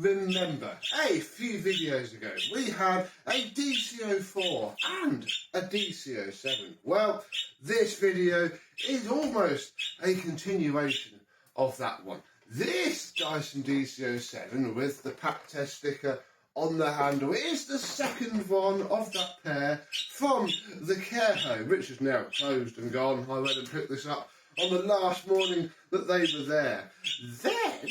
remember a few videos ago we had a DC04 and a DC07. Well, this video is almost a continuation of that one. This Dyson DC07 with the pack test sticker on the handle is the second one of that pair from the care home, which is now closed and gone. I went and picked this up on the last morning that they were there. Then,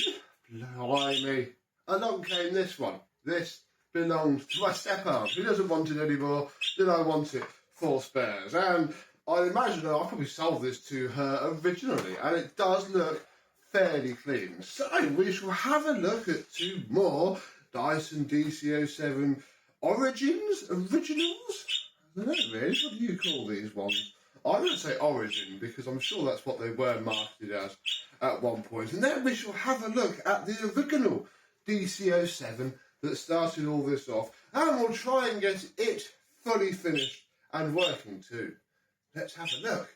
blimey, along came this one. This belonged to my stepaunt. He doesn't want it anymore. Then I want it for spares. And I imagine I probably sold this to her originally. And it does look fairly clean. So we shall have a look at two more Dyson DC07 originals? I don't know really. What do you call these ones? I'm going to say Origin because I'm sure that's what they were marketed as at one point. And then we shall have a look at the original DC07 that started all this off, and we'll try and get it fully finished and working too. Let's have a look.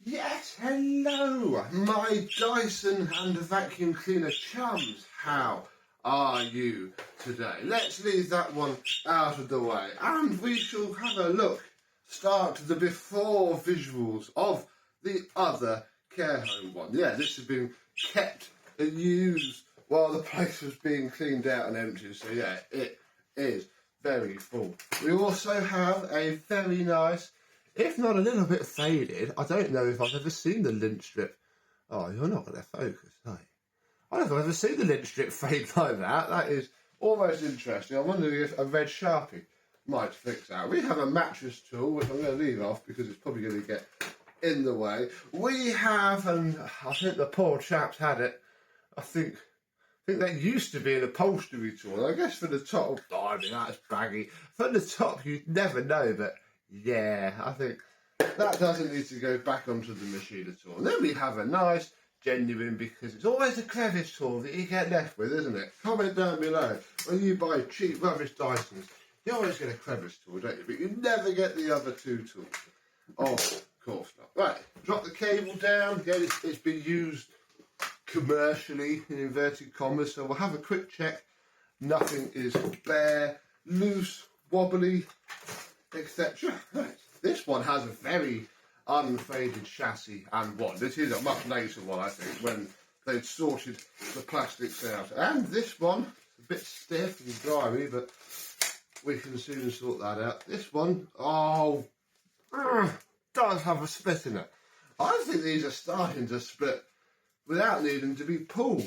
Yes, hello, my Dyson and vacuum cleaner chums. How are you today? Let's leave that one out of the way, and we shall have a look, start the before visuals of the other care home one. Yeah, this has been kept and used while the place was being cleaned out and emptied, so yeah, it is very full. We also have a very nice, if not a little bit faded, I don't know if I've ever seen the lint strip. Oh, you're not going to focus, are you? I don't think I've ever seen the lint strip fade like that. That is almost interesting. I'm wondering if a red Sharpie might fix that. We have a mattress tool, which I'm going to leave off because it's probably going to get in the way. We have, and I think the poor chap's had it, I think that used to be an upholstery tool. I guess for the top, oh, I mean, that's baggy. For the top, you'd never know, but yeah, I think that doesn't need to go back onto the machine at all. And then we have a nice, genuine, because it's always a crevice tool that you get left with, isn't it? Comment down below. When you buy cheap rubbish Dysons, you always get a crevice tool, don't you? But you never get the other two tools. Of course not. Right, drop the cable down. Again, it's been used commercially, in inverted commas, so we'll have a quick check. Nothing is bare, loose, wobbly, etc. Right. This one has a very unfaded chassis and one. This is a much later one, I think, when they'd sorted the plastics out. And this one, a bit stiff and grimy, but we can soon sort that out. This one, oh, does have a split in it. I think these are starting to split without needing to be pulled.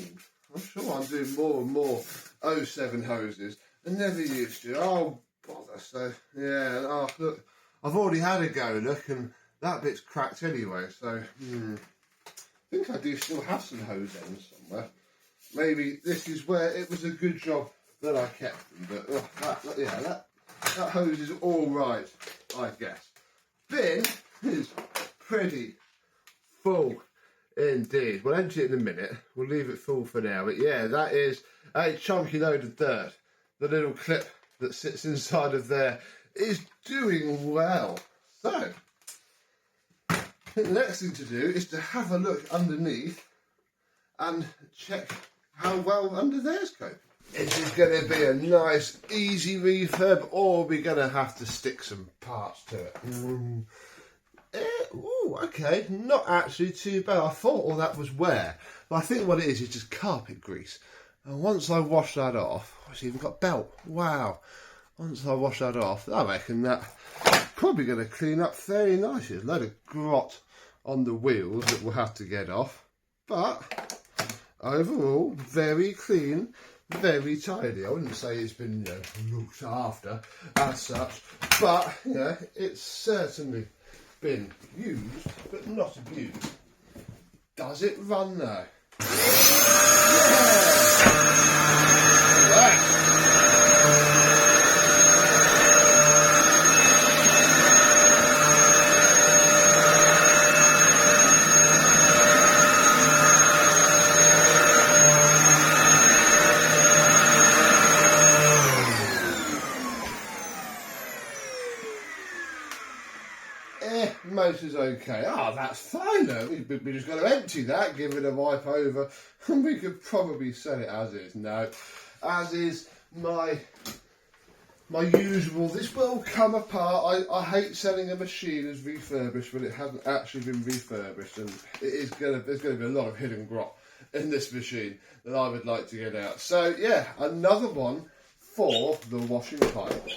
I'm sure I'm doing more and more 07 hoses. I never used to. Oh, bother. So, yeah, oh, look, I've already had a go, look, and that bit's cracked anyway, so, I think I do still have some hose ends somewhere. Maybe this is where it was a good job that I kept them, but, that hose is all right, I guess. Bin is pretty full indeed. We'll empty it in a minute. We'll leave it full for now. But yeah, that is a chunky load of dirt. The little clip that sits inside of there is doing well. So, I think the next thing to do is to have a look underneath and check how well under there's coping. Is it going to be a nice, easy refurb, or are we going to have to stick some parts to it? Oh, okay, not actually too bad. I thought all that was wear, but I think what it is just carpet grease. And once I wash that off, it's even got belt. Wow. Once I wash that off, I reckon that's probably going to clean up very nicely. There's a load of grot on the wheels that we'll have to get off. But overall, very clean, very tidy. I wouldn't say it's been looked after as such, but it's certainly been used, but not abused. Does it run though? Yeah! Right. Motor's okay. That's fine though. We just got to empty that, give it a wipe over, and we could probably sell it as is. No, as is my usual. This will come apart. I hate selling a machine as refurbished when it hasn't actually been refurbished, and there's going to be a lot of hidden grot in this machine that I would like to get out. So yeah, another one for the washing pipe.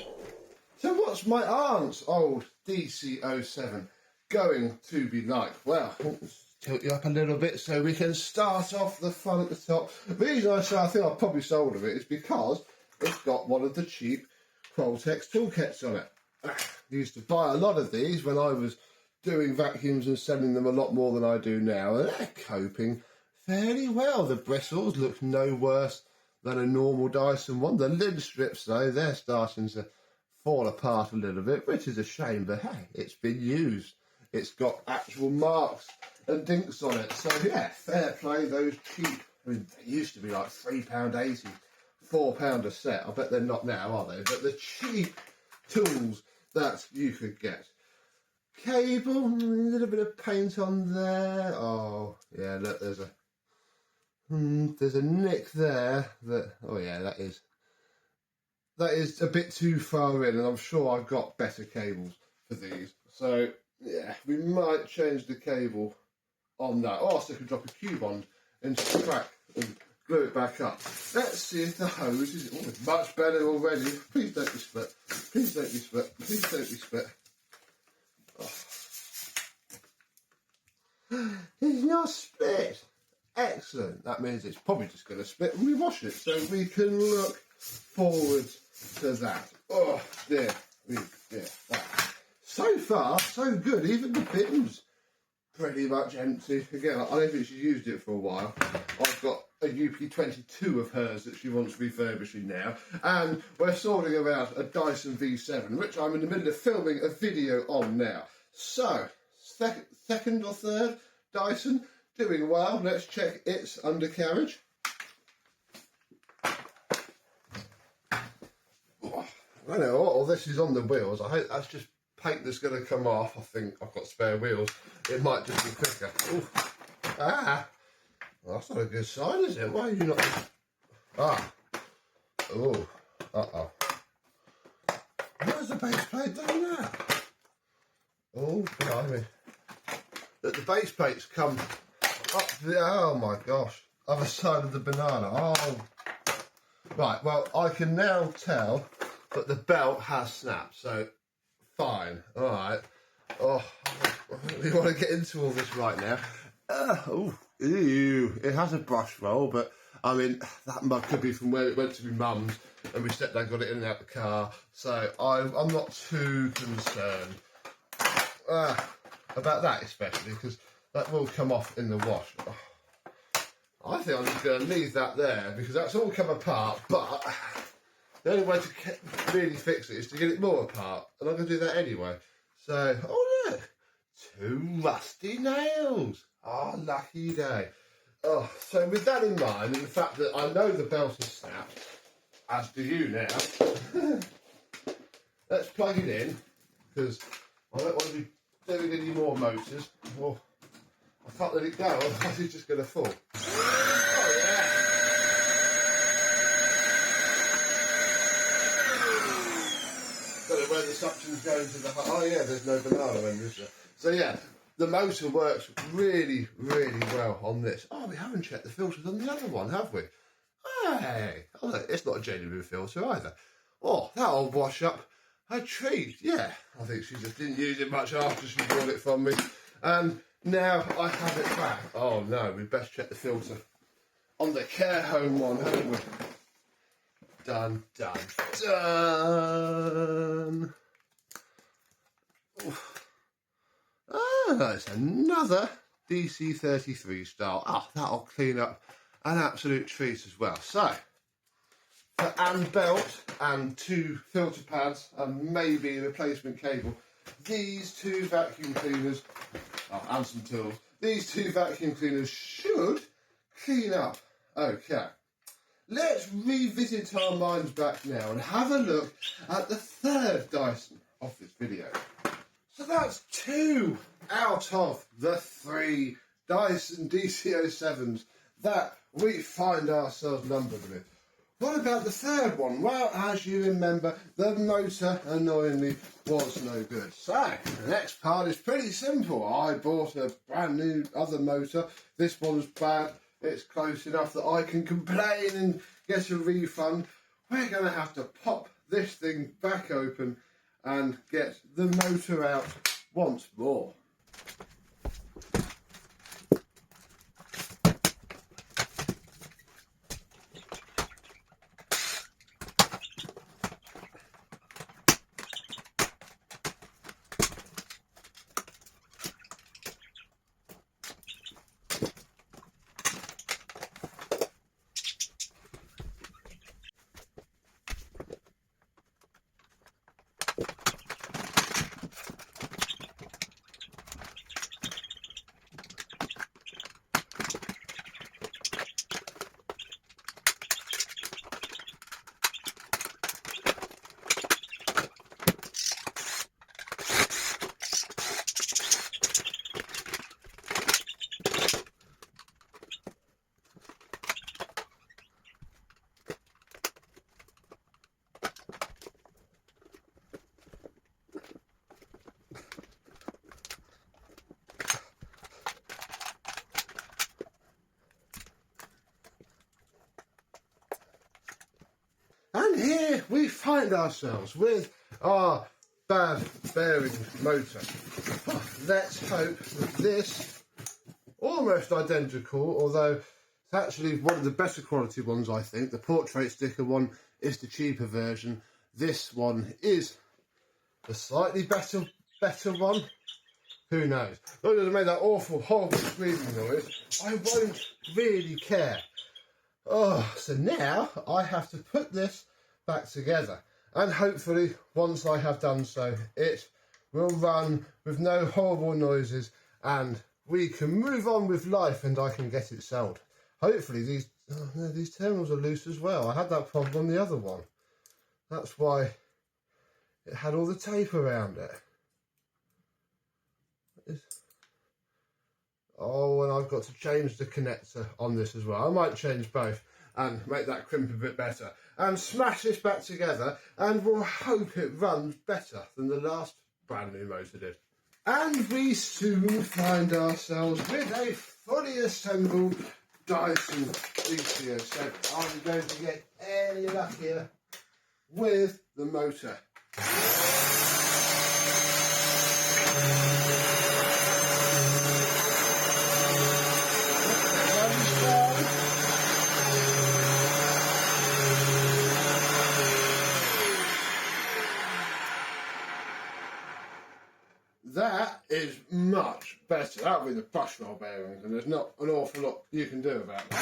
So what's my aunt's old DC07 going to be like? Well, let's tilt you up a little bit so we can start off the fun at the top. The reason I say I think I've probably sold of it is because it's got one of the cheap Qualtex toolkits on it. I used to buy a lot of these when I was doing vacuums and selling them a lot more than I do now, and they're coping fairly well. The bristles look no worse than a normal Dyson one. The lid strips though, they're starting to fall apart a little bit, which is a shame, but hey, it's been used. It's got actual marks and dinks on it, so yeah, fair play. Those cheap, I mean, they used to be like £3.80, £4 a set. I bet they're not now, are they? But the cheap tools that you could get. Cable, a little bit of paint on there. Oh yeah, look, there's a nick there. Oh yeah, that is a bit too far in, and I'm sure I've got better cables for these. So yeah, we might change the cable on that. Or also could drop a cube on and crack and glue it back up. Let's see if the hose is much better already. Please don't be split. Please don't be split. Please don't be split. Oh. It's not split. Excellent. That means it's probably just going to split when we wash it, so we can look forward to that. Oh dear, dear. So far, so good. Even the bin's pretty much empty. Again, I don't think she's used it for a while. I've got a UP22 of hers that she wants refurbishing now, and we're sorting about a Dyson V7, which I'm in the middle of filming a video on now. So, second or third Dyson, doing well. Let's check its undercarriage. I know, all this is on the wheels. I hope that's just paint that's going to come off. I think I've got spare wheels. It might just be quicker. Ooh. Well, that's not a good sign, is it? Why are you not... Oh. Uh-oh. Where's the base plate done now? Oh, behind me. But the base plates come up the... Oh, my gosh. Other side of the banana. Oh. Right, well, I can now tell that the belt has snapped, so fine. All right. Oh, we want to get into all this right now. Ew. It has a brush roll, but I mean, that mug could be from where it went to be mum's, and we stepped down, got it in and out the car, so I'm not too concerned about that, especially because that will come off in the wash. I think I'm just going to leave that there because that's all come apart, but the only way to really fix it is to get it more apart, and I'm going to do that anyway. So, oh look, 2 rusty nails. Oh, lucky day. Oh, so with that in mind, and the fact that I know the belt is snapped, as do you now, let's plug it in, because I don't want to be doing any more motors. Oh, I can't let it go, otherwise it's just going to fall. Oh yeah. Don't know where the suction's going to the... Oh yeah, there's no banana end, is there? So yeah, the motor works really, really well on this. Oh, we haven't checked the filters on the other one, have we? Hey, oh, look, it's not a genuine filter either. Oh, that'll wash up a treat. Yeah, I think she just didn't use it much after she bought it from me. And now I have it back. Oh no, we best check the filter on the care home one, haven't we? Done, done, done. It's another DC33 style. Oh, that'll clean up an absolute treat as well. So, for and belt and 2 filter pads and maybe a replacement cable, these 2 vacuum cleaners, and some tools, these 2 vacuum cleaners should clean up. Okay. Let's revisit our minds back now and have a look at the 3rd Dyson of this video. So that's 2 out of the 3 Dyson DC07s that we find ourselves numbered with. What about the third one? Well, as you remember, the motor annoyingly was no good. So, the next part is pretty simple. I bought a brand new other motor. This one's bad. It's close enough that I can complain and get a refund. We're going to have to pop this thing back open and get the motor out once more. And here we find ourselves with our bad bearing motor. Let's hope that this, almost identical, although it's actually one of the better quality ones, I think. The portrait sticker one is the cheaper version. This one is the slightly better one. Who knows? But it made that awful, horrible screaming noise. I won't really care. Oh, so now I have to put this back together, and hopefully once I have done so, it will run with no horrible noises and we can move on with life and I can get it sold. Hopefully these terminals are loose as well. I had that problem on the other one. That's why it had all the tape around it. Oh, and I've got to change the connector on this as well. I might change both and make that crimp a bit better. And smash this back together and we'll hope it runs better than the last brand new motor did. And we soon find ourselves with a fully assembled Dyson DC07. Are we going to get any luckier with the motor? That is much better. That'll be the brush roll bearings, and there's not an awful lot you can do about that.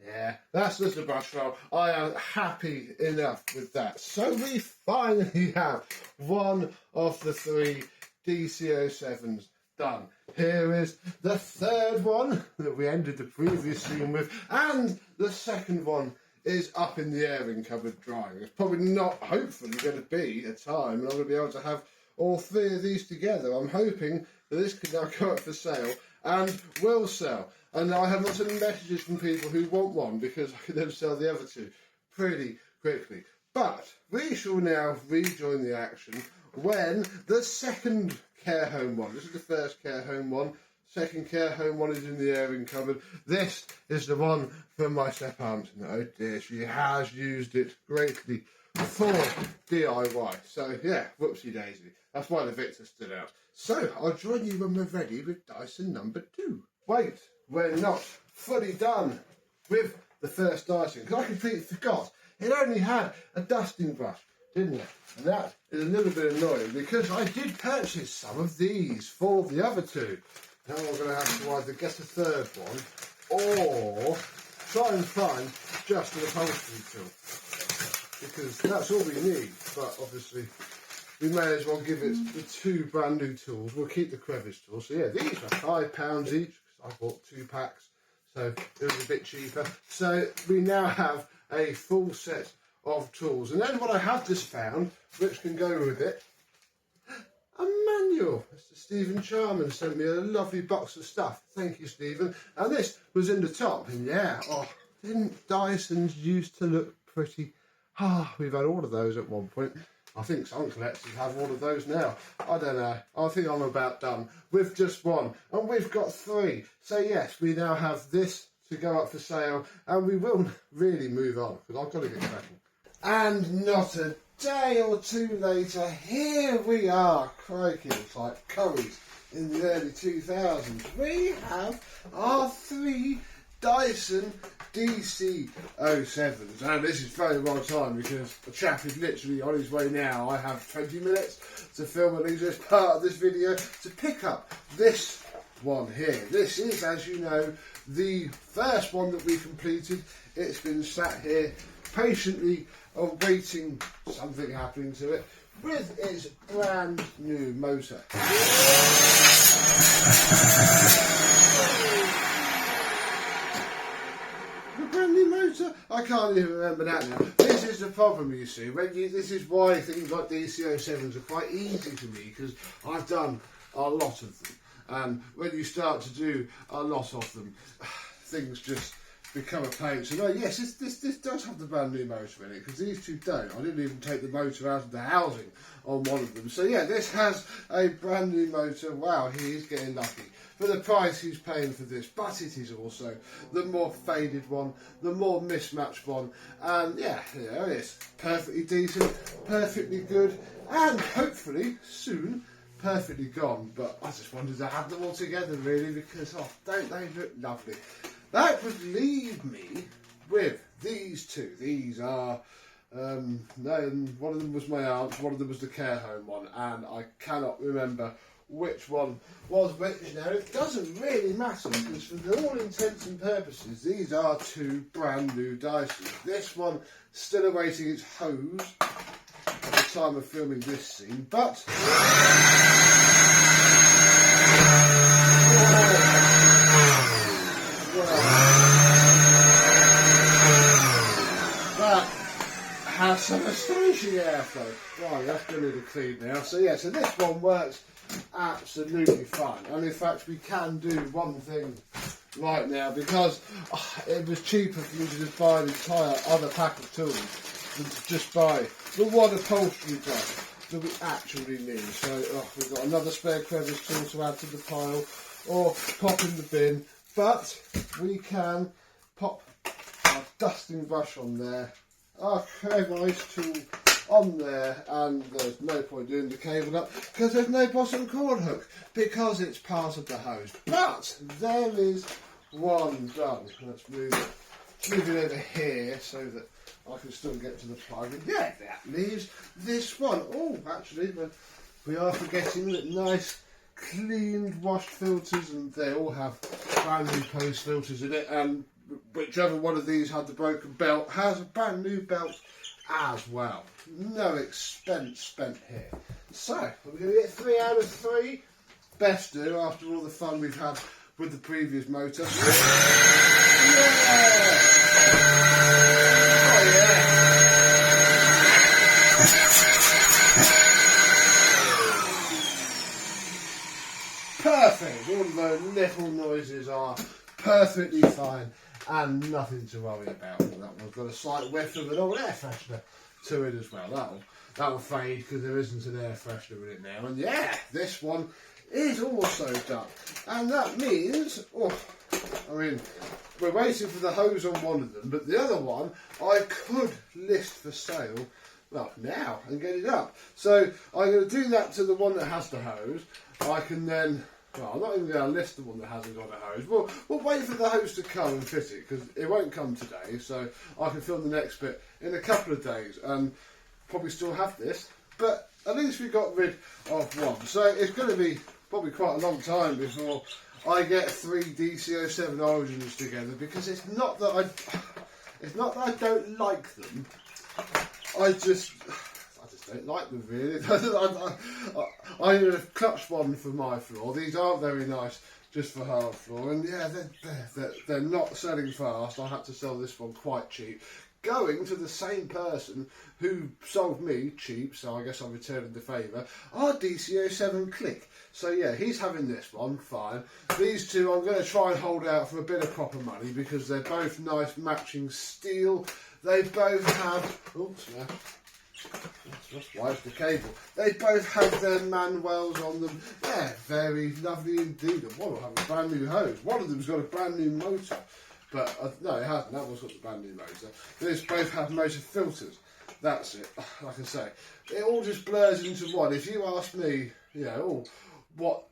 Yeah, that's just a brush roll. I am happy enough with that. So we finally have one of the 3 DC07s done. Here is the third one that we ended the previous scene with, and the second one is up in the airing cupboard drying. It's probably not, hopefully, going to be a time and I'm going to be able to have all 3 of these together. I'm hoping that this can now go up for sale and will sell. And I have lots of messages from people who want one because I can then sell the other 2 pretty quickly. But we shall now rejoin the action when the second care home one, this is the first care home one, second care home one is in the airing cupboard. This is the one from my step-aunt. Oh dear, she has used it greatly for DIY. So yeah, whoopsie daisy. That's why the Victor stood out. So I'll join you when we're ready with Dyson number 2. Wait, we're not fully done with the first Dyson because I completely forgot. It only had a dusting brush, didn't it? And that is a little bit annoying because I did purchase some of these for the other 2. Now I'm going to have to either get a third one or try and find just an upholstery tool because that's all we need. But obviously we may as well give it the 2 brand new tools. We'll keep the crevice tool. So yeah, these are £5 each because I bought 2 packs. so it was a bit cheaper. So we now have a full set of tools. And then what I have just found, which can go with it, a manual. Mr. Stephen Charman sent me a lovely box of stuff. Thank you, Stephen. And this was in the top. And yeah, didn't Dysons used to look pretty? We've had all of those at one point. I think some collectors have all of those now. I don't know. I think I'm about done with just one. And we've got 3. So yes, we now have this to go up for sale. And we will really move on, because I've got to get cracking. And not a day or 2 later, here we are. Crikey, it's like Curry's in the early 2000s. We have our 3 Dyson DC07s, and this is very well timed because the chap is literally on his way now. I have 20 minutes to film at least this part of this video to pick up this one here. This is, as you know, the first one that we completed. It's been sat here patiently awaiting something happening to it with its brand new motor. I can't even remember that now. This is the problem, you see. This is why things like DC07s are quite easy to me, because I've done a lot of them. And when you start to do a lot of them, things just become a pain. So no, yes, this does have the brand new motor in it, because these two don't. I didn't even take the motor out of the housing on one of them. So yeah, this has a brand new motor. Wow, he is getting lucky for the price he's paying for this, but it is also the more faded one, the more mismatched one, and yeah, it's perfectly decent, perfectly good, and hopefully soon perfectly gone. But I just wanted to have them all together really, because don't they look lovely? That would leave me with these 2. These are one of them was my aunt's, one of them was the care home one, and I cannot remember which one was which now. It doesn't really matter, because for all intents and purposes these are 2 brand new Dysons. This one still awaiting its hose at the time of filming this scene, but that has some astonishing airflow. Right, that's going to be clean now. So yeah, so this one works absolutely fine, and in fact we can do one thing right now, because it was cheaper for me to just buy an entire other pack of tools than to just buy the one upholstery brush that we actually need. So we've got another spare crevice tool to add to the pile or pop in the bin, but we can pop our dusting brush on there, our crevice tool on there, and there's no point doing the cable up because there's no bottom cord hook because it's part of the hose. But there is one done. Let's move it over here so that I can still get to the plug. And yeah, that leaves this one. Oh, actually, we are forgetting that nice cleaned washed filters, and they all have brand new post filters in it, and whichever one of these had the broken belt has a brand new belt as well. No expense spent here. So we're going to get 3 out of 3. Best do after all the fun we've had with the previous motor. Yeah! Oh yeah! Perfect. All of those little noises are perfectly fine and nothing to worry about. That one's got a slight whiff of an old air freshener to it as well. That'll fade because there isn't an air freshener in it now. And yeah, this one is also done. And that means, we're waiting for the hose on one of them, but the other one I could list for sale, now, and get it up. So I'm going to do that to the one that has the hose. I can then, I'm not even going to list the one that hasn't got a hose. We'll wait for the hose to come and fit it, because it won't come today, so I can film the next bit in a couple of days and probably still have this, but at least we got rid of one. So it's going to be probably quite a long time before I get 3 DC07 Origins together, because it's not that I don't like them. I just don't like them really. I need a clutch one for my floor. These aren't very nice just for hard floor. And yeah, they're not selling fast. I had to sell this one quite cheap, going to the same person who sold me cheap, so I guess I'm returning the favour, our DC07 Click. So yeah, he's having this one, fine. These two I'm going to try and hold out for a bit of proper money because they're both nice matching steel. They both have... Oops, yeah. That's why it's the cable. They both have their manuals on them. They're very lovely indeed. And one will have a brand new hose. One of them's got a brand new motor. But no, it hasn't. That one's got the brand new motor. These both have motor filters. That's it. Like I say, it all just blurs into one. If you ask me, you know, what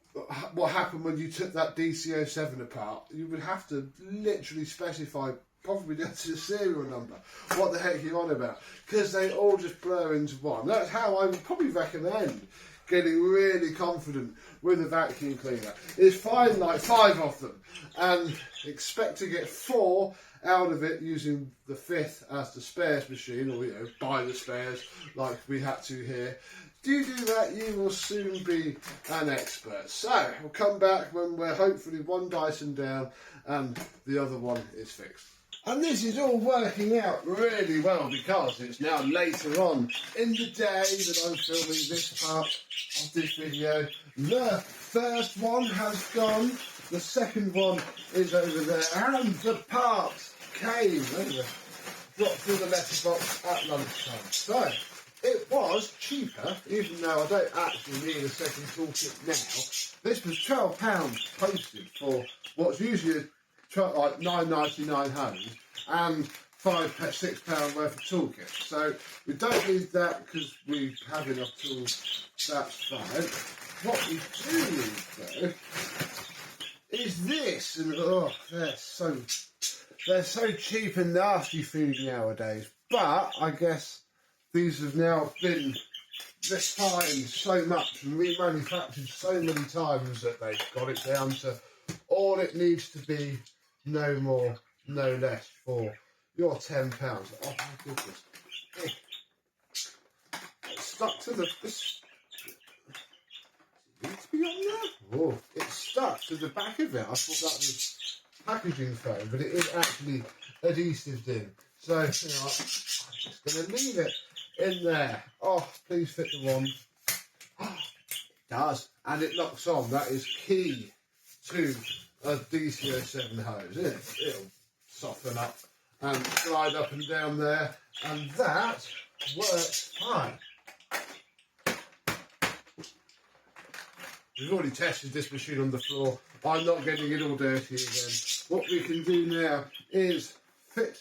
happened when you took that DC07 apart, you would have to literally specify, probably down to the serial number, what the heck you're on about, because they all just blur into one. That's how I would probably recommend getting really confident with a vacuum cleaner, is find like 5 of them and expect to get 4 out of it using the 5th as the spares machine, or you know, buy the spares like we had to here. Do you do that, you will soon be an expert. So we'll come back when we're hopefully one Dyson down and the other one is fixed. And this is all working out really well because it's now later on in the day that I'm filming this part of this video. The first one has gone, the second one is over there, and the parts came over, dropped through the letterbox at lunchtime. So it was cheaper, even though I don't actually need a second toolkit now. This was £12 posted for what's usually like £9.99 hose and £6 worth of toolkit. So we don't need that because we have enough tools. That's fine. What we do need though is this, and oh, they're so cheap and nasty food nowadays. But I guess these have now been refined so much and remanufactured so many times that they've got it down to all it needs to be, no more, no less, for your £10. Oh my goodness. It's stuck to the... It needs to be on there? Oh, it's stuck to the back of it. I thought that was packaging foam, but it is actually adhesived in. So, you know, I'm just going to leave it in there. Oh, please fit the wand. Oh, it does. And it locks on. That is key to a DC07 hose. It'll soften up and slide up and down there. And that works fine. We've already tested this machine on the floor. I'm not getting it all dirty again. What we can do now is fit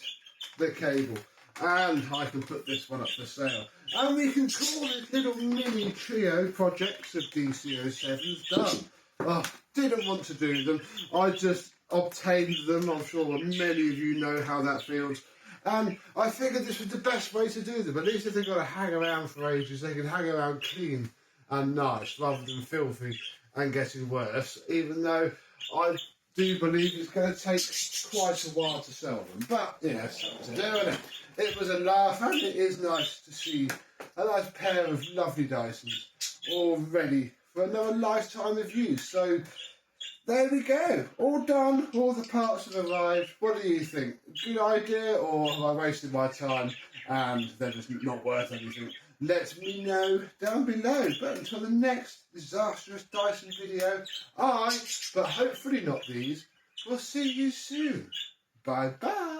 the cable. And I can put this one up for sale. And we can call it little mini trio projects of DC07s done. Oh, didn't want to do them. I just obtained them. I'm sure many of you know how that feels. And I figured this was the best way to do them. At least if they've got to hang around for ages, they can hang around clean and nice rather than filthy and getting worse. Even though I do believe it's going to take quite a while to sell them. But, you know, something to do, isn't it? It was a laugh, and it is nice to see a nice pair of lovely Dysons all ready for another lifetime of use. So there we go, all done, all the parts have arrived. What do you think? Good idea, or have I wasted my time and they're just not worth anything? Let me know down below. But until the next disastrous Dyson video, but hopefully not these, will see you soon. Bye bye.